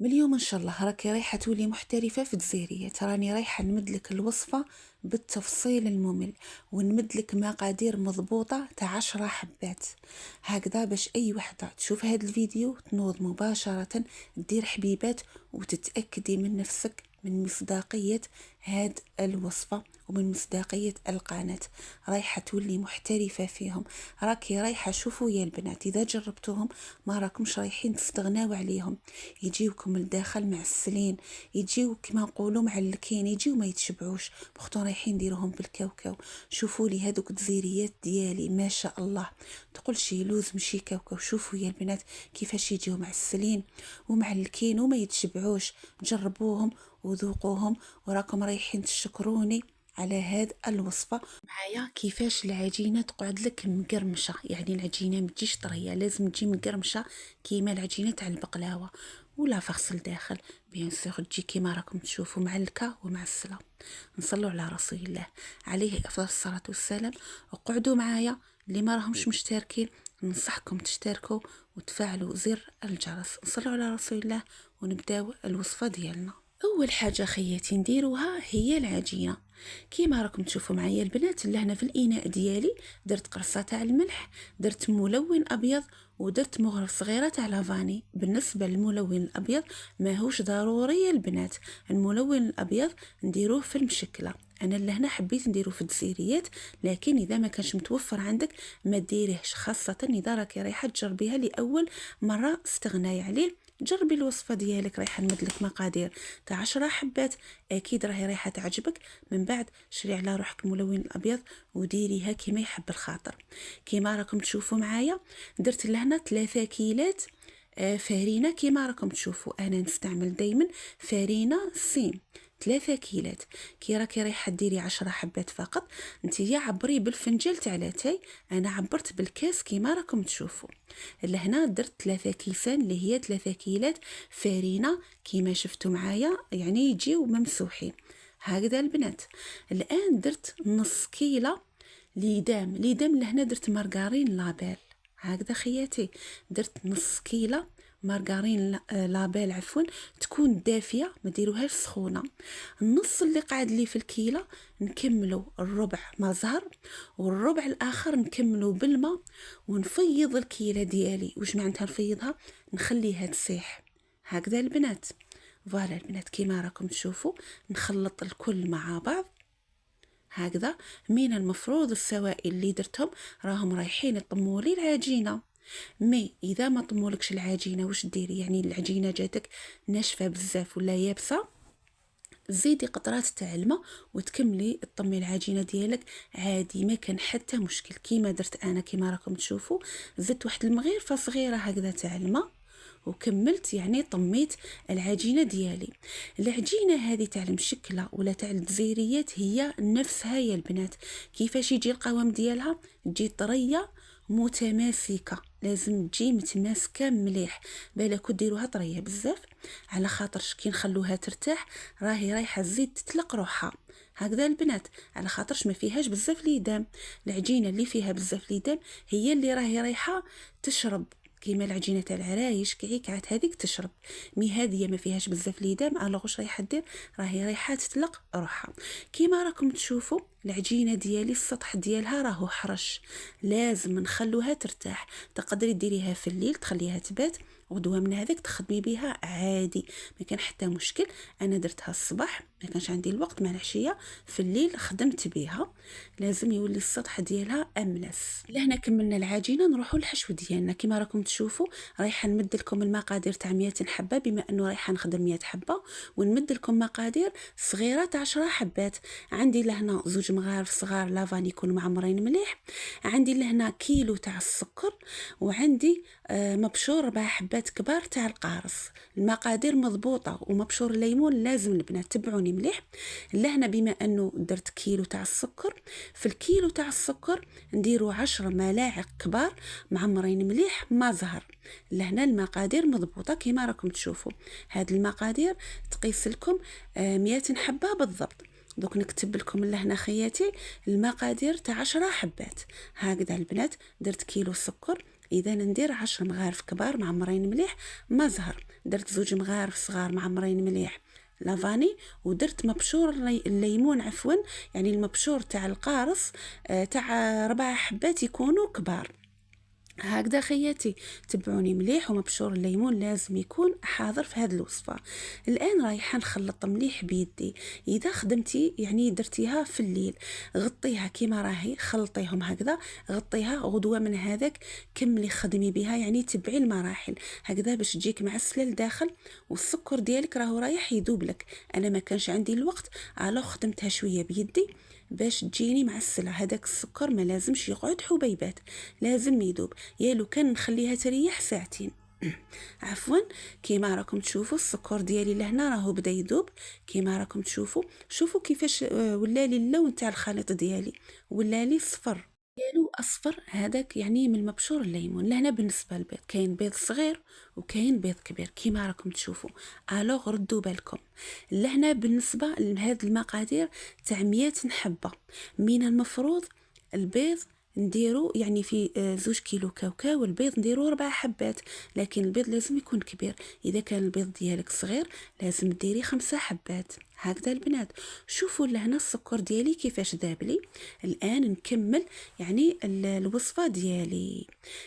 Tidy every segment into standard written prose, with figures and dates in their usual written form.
من اليوم ان شاء الله راكي رايحه تولي محترفه في الجزائريات. راني رايحه نمدلك الوصفه بالتفصيل الممل، ونمدلك مقادير مضبوطه تاع 10 حبات هكذا، باش اي وحده تشوف هذا الفيديو تنوض مباشره دير حبيبات وتتاكدي من نفسك من مصداقيه هاد الوصفه ومن مصداقيه القناه. رايحه تولي محترفه فيهم. راكي رايحه، شوفوا يا البنات، اذا جربتوهم ما راكمش رايحين تستغناو عليهم. يجيوكم الداخل معسلين، يجيو كما نقولوا معلكين، يجيو ما يتشبعوش، بختو رايحين نديروهم بالكاوكاو. شوفوا لي هذوك الجزيريات ديالي ما شاء الله، تقول شي لوز مشي كاوكاو. شوفوا يا البنات كيفاش يجيو معسلين ومعلكين وما يتشبعوش. جربوهم وذوقوهم وراكم رايحين تشكروني على هاد الوصفه. معايا كيفاش العجينه تقعد لك مقرمشه، يعني العجينه ما تجيش طريه، لازم تجي مقرمشه كيما العجينه تاع البقلاوه ولا فخص الداخل. بيان سور تجي كيما راكم تشوفوا معلكه ومعسله. نصلوا على رسول الله عليه افضل الصلاه والسلام. وقعدوا معايا اللي ما راهمش مشتركين، ننصحكم تشتركوا وتفعلوا زر الجرس. نصلوا على رسول الله ونبداو الوصفه ديالنا. اول حاجه خياتي نديروها هي العجينه. كيما راكم تشوفوا معايا البنات، لهنا في الاناء ديالي درت قرصه تاع الملح، درت ملون ابيض، ودرت مغرف صغيره تاع لافاني. بالنسبه للملون الابيض ماهوش ضروري يا البنات، الملون الابيض نديروه في المشكله. انا لهنا حبيت نديرو في الجزيريات، لكن اذا ما كانش متوفر عندك ما ديريهش، خاصه اذا راكي رايحه تجربيها لاول مره استغناي عليه. جربي الوصفه ديالك. رايحه نمدلك مقادير تاع 10 حبات، اكيد راهي رايحه تعجبك. من بعد شري على روحك الملون الابيض وديريها كيما يحب الخاطر. كيما راكم تشوفوا معايا درت لهنا 3 كيلات فارينه. كيما راكم تشوفوا انا نستعمل دايما فارينه سيم 3 كيلات. كي راكي رايحه ديري 10 حبات فقط، نتيا عبري بالفنجال تاع لاتاي، انا عبرت بالكاس كيما راكم تشوفوا. لهنا درت 3 كيسان اللي هي 3 كيلات فارينه كيما شفتوا معايا، يعني يجيو ممسوحين هكذا البنات. الان درت نص كيلة ليدام لهنا درت مارغارين لابيل هكذا خياتي. درت نص كيلة مارغارين لابيل عفوا، تكون دافيه ما ديروهاش سخونه. النص اللي قاعد لي في الكيلة نكملو الربع ما زهر، والربع الاخر نكملو بالماء، ونفيض الكيلة ديالي. واش معناتها نفيضها؟ نخليها تسيح هكذا البنات. فوالا البنات كيما راكم تشوفوا نخلط الكل مع بعض هكذا. من المفروض السوائل اللي درتهم راهم رايحين يطموا لي العجينه. مي اذا ما طمولكش العجينه واش ديري؟ يعني العجينه جاتك ناشفه بزاف ولا يابسه، زيدي قطرات تاع الماء وتكملي طمي العجينه ديالك عادي، ما كان حتى مشكل. كيما درت انا كيما راكم تشوفوا، زدت واحد المغرفه صغيره هكذا تاع الماء وكملت، يعني طميت العجينه ديالي. العجينه هذه تاع المشكله ولا تاع الجزيريات هي نفسها يا البنات. كيفاش يجي القوام ديالها؟ تجي طريه متماسكه، لازم تجي متماسكه مليح. بالك ديروها طريه بزاف على خاطرش كي نخلوها ترتاح راهي رايحه تزيد تطلق روحها هكذا البنات، على خاطرش ما فيهاش بزاف ليدام. العجينه اللي فيها بزاف ليدام هي اللي راهي رايحه تشرب، كيما العجينه تاع العرايش كعكات هذيك تشرب. مي هذه ما فيهاش بزاف ليدام، الوغ واش رايحه دير؟ راهي رايحه تطلق روحها. كيما راكم تشوفوا العجينه ديالي السطح ديالها راهو حرش، لازم نخلوها ترتاح. تقدري ديريها في الليل تخليها تبات، غدوه من هذاك تخدمي بها عادي، ما كان حتى مشكل. انا درتها الصباح ما كانش عندي الوقت، مع العشيه في الليل خدمت بها. لازم يولي السطح ديالها املس. لهنا كملنا العجينه، نروحوا للحشو ديالنا. كما راكم تشوفوا رايحه نمد لكم المقادير تاع 100 حبه، بما انه رايحه نخدم 100 حبه، ونمد لكم مقادير صغيره تاع 10 حبات. عندي لهنا زوج مغارف صغار لافاني يكونوا معمرين مليح، عندي لهنا كيلو تاع السكر، وعندي مبشور 4 حبات كبار تاع القارص. المقادير مضبوطه، ومبشور الليمون لازم البنات تبعوني مليح. لهنا بما انه درت كيلو تاع السكر، في الكيلو تاع السكر نديرو 10 ملاعق كبار معمرين مليح ما زهر. لهنا المقادير مضبوطه كما راكم تشوفوا. هاد المقادير تقيس لكم 100 حبه بالضبط. دوك نكتب لكم لهنا خياتي المقادير تاع 10 حبات هكذا البنات. درت كيلو سكر، اذا ندير 10 مغارف كبار معمرين مليح ما زهر. درت 2 مغارف صغار معمرين مليح لافاني، ودرت مبشور الليمون عفوا، يعني المبشور تاع القارص تاع 4 حبات يكونوا كبار. هكذا خياتي، تبعوني مليح، ومبشور الليمون لازم يكون حاضر في هذه الوصفه. الان رايحه نخلط مليح بيدي. اذا خدمتي يعني درتيها في الليل، غطيها كيما راهي، خلطيهم هكذا، غطيها غدوه من هذاك كملي خدمي بها، يعني تبعي المراحل هكذا باش تجيك معسله لداخل، والسكر ديالك راهو رايح يذوب لك. انا ما كانش عندي الوقت، الو خدمتها شويه بيدي باش تجيني معسله. هذاك السكر ما لازمش يقعد حبيبات، لازم يذوب. يا لو كان نخليها تريح ساعتين. عفوا، كيما راكم تشوفوا السكر ديالي لهنا راهو بدا يذوب. كيما راكم تشوفوا، شوفوا كيفاش ولا لي اللون تاع الخليط ديالي، ولا لي صفر ديالو اصفر. هذاك يعني من مبشور الليمون. لهنا بالنسبه للبيض، كاين بيض صغير وكاين بيض كبير كيما راكم تشوفوا. الوغ ردوا بالكم. لهنا بالنسبه لهاد المقادير تاع 100 حبه، من المفروض البيض نديرو يعني في 2 كيلو كاوكاو، والبيض نديرو 4 حبات، لكن البيض لازم يكون كبير. اذا كان البيض ديالك صغير لازم ديري 5 حبات. هكذا البنات، شوفوا لهنا السكر ديالي كيفاش ذابلي. الان نكمل يعني الوصفه ديالي.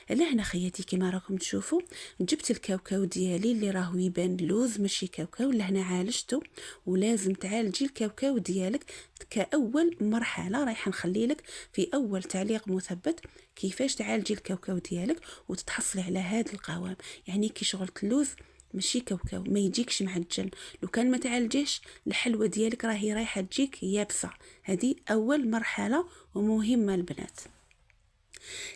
لهنا خياتي كيما راكم تشوفوا، جبت الكاوكاو ديالي اللي راهو يبان لوز ماشي كاوكاو، لهنا عالجته، ولازم تعالجي الكاوكاو ديالك كاول مرحله. رايحه نخلي لك في اول تعليق مثبت كيفاش تعالجي الكاوكاو ديالك وتتحصلي على هذا القوام، يعني كي شغلت اللوز ماشي كاوكاو، ما يجيكش معجن. لو كان ما تعالجيش الحلوه ديالك راهي رايحه تجيك يابسه. هذه اول مرحله ومهمه البنات.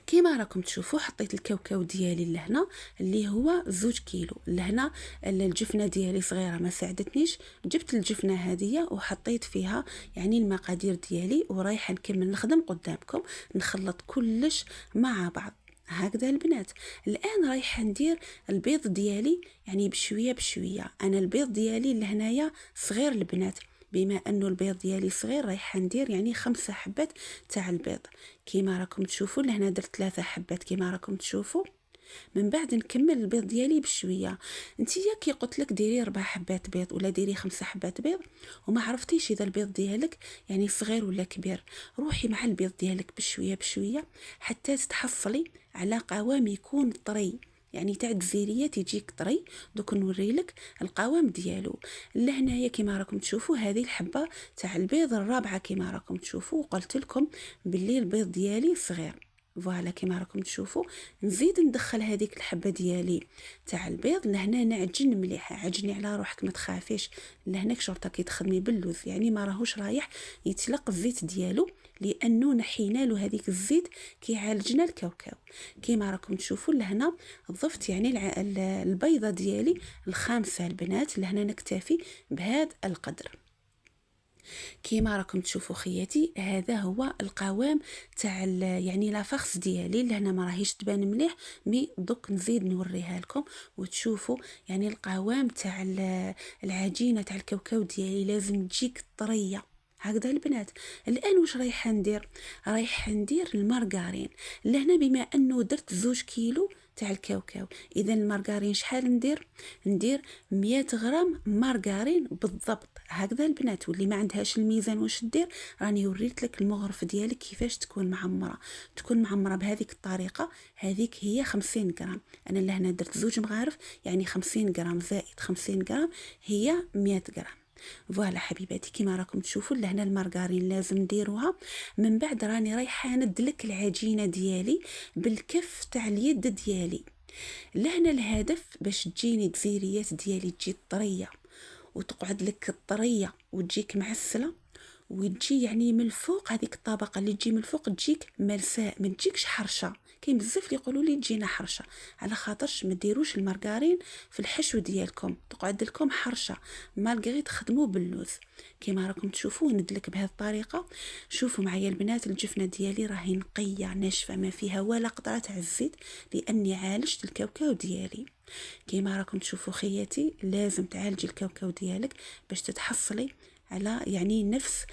كيما راكم تشوفوا حطيت الكاوكاو ديالي لهنا اللي هو 2 كيلو. لهنا الجفنه ديالي صغيره ما ساعدتنيش، جبت الجفنه هذه وحطيت فيها يعني المقادير ديالي، ورايحه نكمل نخدم قدامكم نخلط كلش مع بعض. هكذا البنات. الان رايحه ندير البيض ديالي يعني بشويه بشويه. انا البيض ديالي لهنايا صغير البنات، بما انه البيض ديالي صغير رايحه ندير يعني 5 حبات تاع البيض. كيما راكم تشوفوا لهنا درت 3 حبات كيما راكم تشوفوا. من بعد نكمل البيض ديالي بشويه. نتيا كي قلت لك ديري 4 حبات بيض ولا ديري 5 حبات بيض وما عرفتيش اذا البيض ديالك يعني صغير ولا كبير، روحي مع البيض ديالك بشويه بشويه حتى تتحصلي على قوام يكون طري، يعني تاع الجزيريات يجيك طري. دوك نوري لك القوام ديالو. لهنايا كيما راكم تشوفوا هذه الحبه تاع البيض الرابعه كيما راكم تشوفوا، وقلت لكم باللي البيض ديالي صغير. فوالا كيما راكم تشوفوا نزيد ندخل هذيك الحبه ديالي تاع البيض لهنا، نعجن مليح. عجني على روحك ما تخافيش، لهناك شرطه كي تخدمي باللوز يعني ما راهوش رايح يتلق الزيت ديالو، لانه نحينا له هذيك الزيت كيعالجنا الكاوكاو. كيما راكم تشوفوا لهنا ضفت يعني البيضه ديالي الخامسه البنات. لهنا نكتفي بهذا القدر. كيما راكم تشوفوا خياتي هذا هو القوام تاع يعني لا فخس ديالي. لهنا ما راهيش تبان مليح، مي دوك نزيد نوريها لكم وتشوفوا يعني القوام تاع العجينه تاع الكاوكاو ديالي لازم تجيك طريه. هكذا البنات. الان واش رايحه ندير؟ رايحه ندير المارغرين. لهنا بما انه درت 2 كيلو تاع الكاوكاو، اذا المارغرين شحال ندير 100 غرام مارغرين بالضبط. هكذا البنات. واللي ما عندهاش الميزان واش دير، راني وريت لك المغرف ديالك كيفاش تكون معمره بهذيك الطريقه. هذيك هي 50 غرام. انا لهنا درت 2 مغارف يعني 50 غرام زائد 50 غرام هي 100 غرام. فوالا حبيباتي كيما راكم تشوفوا لهنا المارغرين لازم نديروها. من بعد راني رايحه ندلك العجينه ديالي بالكف تاع اليد ديالي. لهنا الهدف باش تجيني الجزيريات ديالي تجي طريه وتقعد لك الطريه وتجيك معسله، وتجي يعني من الفوق هذيك الطبقه اللي تجي من الفوق تجيك ملساء، ما تجيكش حرشه. كاين بزاف اللي يقولوا لي تجينا حرشه، على خاطرش ما ديروش المارغرين في الحشو ديالكم تقعد لكم حرشه، مالغري تخدموا باللوز. كيما راكم تشوفوا ندلك بهذه الطريقه. شوفوا معايا البنات الجفنه ديالي راهي نقيه ناشفه ما فيها ولا قطره تاع الزيت، لاني عالجت الكاوكاو ديالي. كيما راكم تشوفوا خياتي لازم تعالجي الكاوكاو ديالك باش تتحصلي على يعني نفس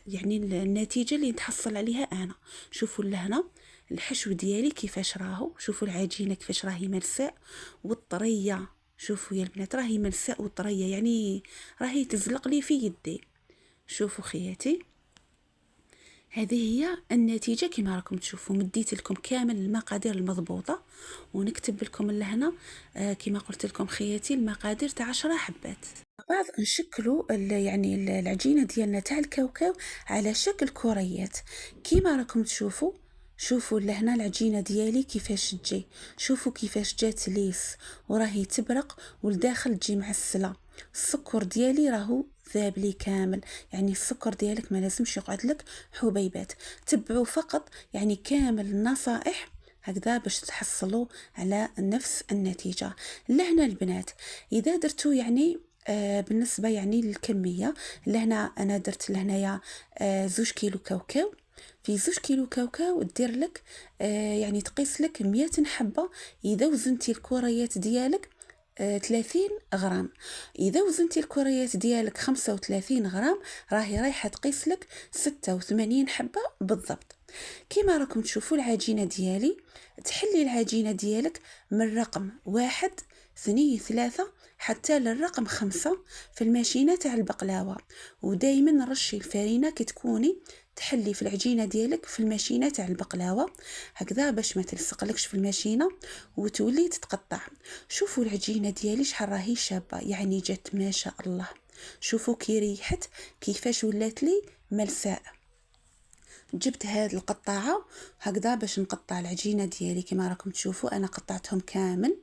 يعني النتيجه اللي نتحصل عليها انا. شوفوا لهنا الحشو ديالي كيفاش راهو، شوفوا العجينه كيفاش راهي ملساء والطريه، شوفوا يا البنات راهي ملساء وطريه، يعني راهي تزلق لي في يدي. شوفوا خياتي، هذه هي النتيجه كما راكم تشوفوا. مديت لكم كامل المقادير المضبوطه، ونكتب لكم لهنا كما قلت لكم خياتي المقادير تاع 10 حبات. بعد نشكلوا يعني العجينه ديالنا تاع الكاوكاو على شكل كريات كما راكم تشوفوا. شوفوا لهنا العجينه ديالي كيفاش تجي، شوفوا كيفاش جات ليس وراهي تبرق والداخل تجي معسله. السكر ديالي راهو ذاب لي كامل، يعني السكر ديالك ما لازمش يقعد لك حبيبات. تبعوا فقط يعني كامل النصائح هكذا باش تحصلوا على نفس النتيجه. لهنا البنات اذا درتوا يعني بالنسبه يعني للكميه، لهنا انا درت لهنايا 2 كيلو كاوكاو. في 2 كيلو كاوكاو دير لك يعني تقيس لك 100 حبه. اذا وزنتي الكريات ديالك 30 غرام، اذا وزنتي الكريات ديالك 35 غرام راهي رايحه تقيس لك 86 حبه بالضبط. كما راكم تشوفوا العجينه ديالي، تحلي العجينه ديالك من رقم 1 2 3 حتى للرقم 5 في الماشينه تاع البقلاوه. ودائما رشي الفرينه كي تكوني تحلي في العجينه ديالك في الماشينه تاع البقلاوه هكذا باش ما تلصقلكش في الماشينه وتولي تتقطع. شوفوا العجينه ديالي شحال راهي شابه، يعني جات ما شاء الله. شوفوا كي ريحت كيفاش ولات لي ملساء. جبت هاد القطاعه هكذا باش نقطع العجينه ديالي. كما راكم تشوفوا انا قطعتهم كامل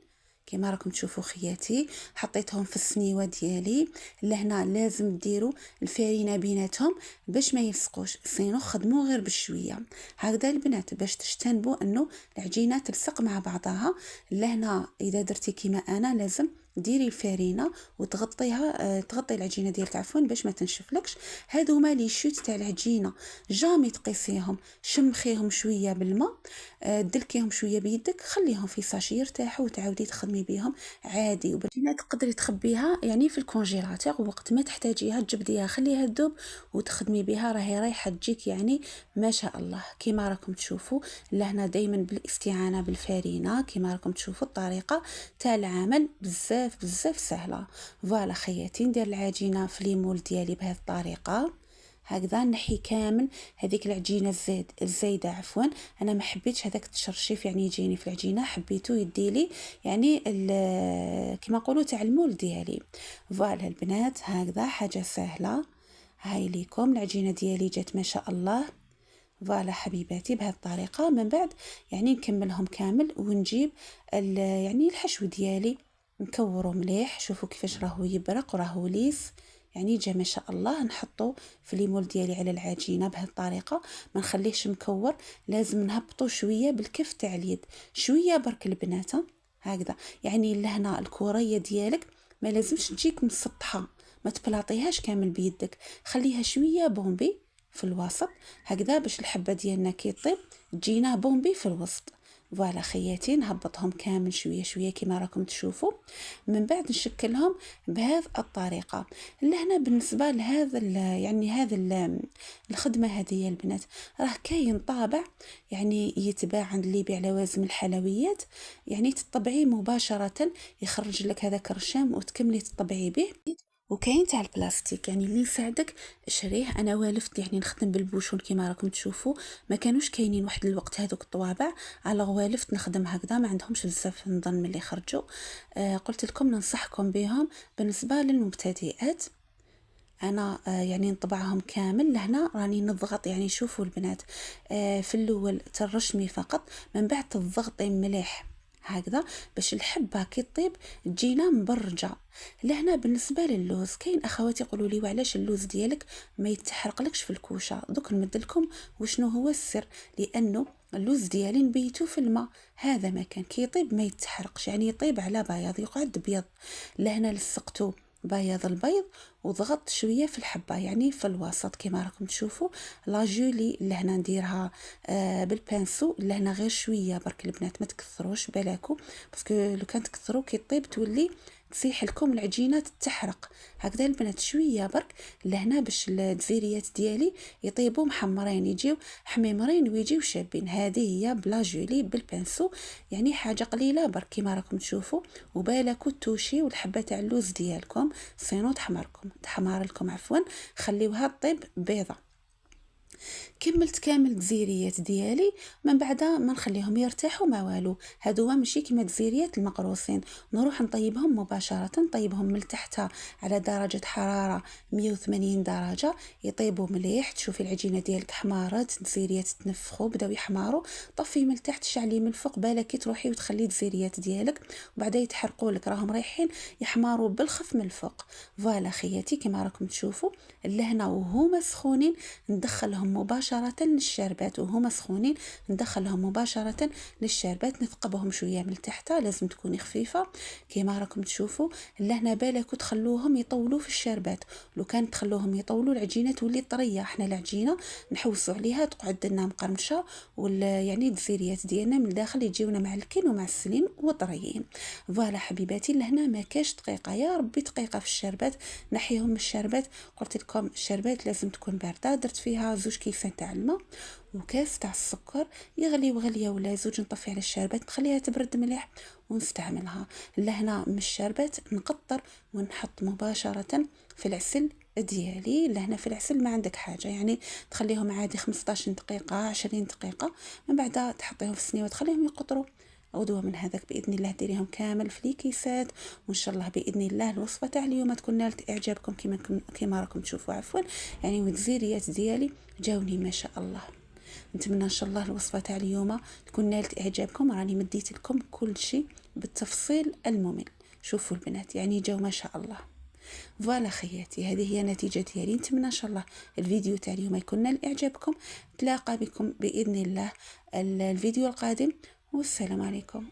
كما راكم تشوفوا خياتي، حطيتهم في السنيوه ديالي. لهنا لازم ديروا الفرينه بيناتهم باش ما يلصقوش، سينو خدموا غير بشويه هكذا البنات باش تجتنبوا انه العجينه تلصق مع بعضها. لهنا اذا درتي كيما انا لازم ديري الفرينه وتغطيها تغطي العجينه ديالك عفوا باش ما تنشفلكش. هادو هما لي شوت تاع العجينه، جامي تقيسيهم، شمخيهم شويه بالماء، دلكيهم شويه بيدك، خليهم في ساشي يرتاحوا وتعاودي تخدمي بهم عادي. وبالتالي تقدري تخبيها يعني في الكونجيلاتور، وقت ما تحتاجيها تجبديها خليها تذوب وتخدمي بها راهي رايحه تجيك يعني ما شاء الله. كما راكم تشوفوا لهنا دائما بالاستعانه بالفرينه. كما راكم تشوفوا الطريقه تاع العمل بزاف بزاف سهله. فوالا خياتي، ندير العجينه في ليمول ديالي بهذه الطريقه هكذا. نحي كامل هذيك العجينه الزايده عفوا، انا ما حبيتش هذاك التشرشيف يعني يجيني في العجينه، حبيتو يديلي يعني كما نقولوا تاع المول ديالي. فوالا البنات هكذا حاجه سهله. هاي ليكم العجينه ديالي جات ما شاء الله. فوالا حبيباتي بهذه الطريقه. من بعد يعني نكملهم كامل ونجيب يعني الحشو ديالي نكورو مليح. شوفوا كيفاش راهو يبرق وراهو ليس، يعني جا ما شاء الله. نحطو في ليمول ديالي على العجينه بهذه الطريقه، ما نخليهش مكور، لازم نهبطو شويه بالكف تاع اليد شويه برك البنات هكذا. يعني لهنا الكوريه ديالك ما لازمش تجيك مسطحه، ما تبلاطيهاش كامل بيدك، خليها شويه بومبي في الوسط هكذا باش الحبه ديالنا كي طيب تجينا بومبي في الوسط. فوالا خياتي نهبطهم كامل شويه شويه كما راكم تشوفوا. من بعد نشكلهم بهذه الطريقه. لهنا بالنسبه لهذا يعني هذا الخدمه هذه يا البنات راه كاين طابع يعني يتباع عند اللي يبيع لوازم الحلويات، يعني تطبعيه مباشره يخرج لك هذاك الرشام وتكملي تطبعي به. وكاين تاع البلاستيك يعني اللي يساعدك شريه. انا والفت يعني نخدم بالبوشون كما راكم تشوفوا، ما كانوش كاينين واحد الوقت هذوك الطوابع، على والفت نخدم هكذا، ما عندهمش بزاف نظن ملي خرجوا. قلت لكم ننصحكم بهم بالنسبه للمبتدئات. انا يعني نطبعهم كامل. لهنا راني نضغط يعني شوفوا البنات في الاول ترشمي فقط، من بعد تضغطي مليح هكذا باش الحبه كي طيب تجينا مبرجه. لهنا بالنسبه للوز كاين اخواتي يقولوا لي وعلاش اللوز ديالك ما يتحرقلكش في الكوشه. دوك نمدلكم وشنو هو السر، لانه اللوز ديالي نبيتو في الماء، هذا ما كان كي يطيب ما يتحرقش، يعني يطيب على بياض يقعد بيض. لهنا لصقتو بياض البيض وضغط شويه في الحبه يعني في الوسط كما راكم تشوفوا. لا جولي لهنا نديرها بالبانسو، لهنا غير شويه برك البنات ما تكثروش بالكو، باسكو لو كان تكثروا كي طيب تولي تسيح لكم العجينه تحرق. هكذا البنات شويه برك لهنا باش الدزيريات ديالي يطيبوا محمرين، يجيو حميمرين ويجيو شابين. هذه هي بلا جولي بالبانسو، يعني حاجه قليله برك كيما راكم تشوفوا. وبالكوا التوشي والحبه تاع اللوز ديالكم صينو تحمر لكم عفوا، خليوها طيب بيضه. كملت كامل الدزيريات ديالي، من بعد ما نخليهم يرتاحوا ما والو. هادو ماشي كيما الدزيريات المقروصين، نروح نطيبهم مباشره، نطيبهم من تحت على درجه حراره 180 درجه، يطيبوا مليح. تشوفي العجينه ديالك حمارات، الدزيريات تنفخوا بداو يحماروا، طفي من تحت شعلي من الفوق، بالك تروحي وتخلي الدزيريات ديالك وبعدا يتحرقوا لك، راهم رايحين يحماروا بالخف من الفوق. فوالا خياتي كيما راكم تشوفوا لهنا وهما سخونين ندخلهم مباشرة للشربات، وهما سخونين ندخلهم مباشرة للشربات، نثقبهم شوية من تحت، لازم تكوني خفيفة كيما راكم تشوفوا. لهنا بالك تخلوهم يطولوا في الشربات، لو كان تخلوهم يطولوا العجينة تولي طرية. احنا العجينة نحوسوا عليها تقعد لنا مقرمشة، يعني الدزيريات ديالنا من الداخل يجيونا معلكين ومعسلين وطريين. فوالا حبيباتي لهنا ما كاش دقيقة، يا ربي دقيقة في الشربات، نحيهم من الشربات. قلت لكم الشربات لازم تكون باردة، درت فيها 2 كيسان تاع الماء وكاس تاع السكر يغلي وغليه ولا زوج، نطفي على الشربات نخليها تبرد مليح ونستعملها. لهنا من الشربات نقطر ونحط مباشرة في العسل ديالي. لهنا في العسل ما عندك حاجة، يعني تخليهم عادي 15 دقيقة 20 دقيقة، من بعد تحطيهم في الصينية وتخليهم يقطروا. غدوه من هذاك باذن الله ديريهم كامل في الكيسات، وان شاء الله باذن الله الوصفه تاع اليوم تكون نالت اعجابكم كيما راكم تشوفوا عفوا. يعني والدزيريات ديالي جاوني ما شاء الله. نتمنى ان شاء الله الوصفه تاع اليوم تكون نالت اعجابكم، راني مديت لكم كل شيء بالتفصيل الممل. شوفوا البنات يعني جاو ما شاء الله. فوالا خياتي هذه هي النتيجه ديالي. نتمنى ان شاء الله الفيديو تاع اليوم يكون نال اعجابكم. تلاقى بكم باذن الله الفيديو القادم، والسلام عليكم.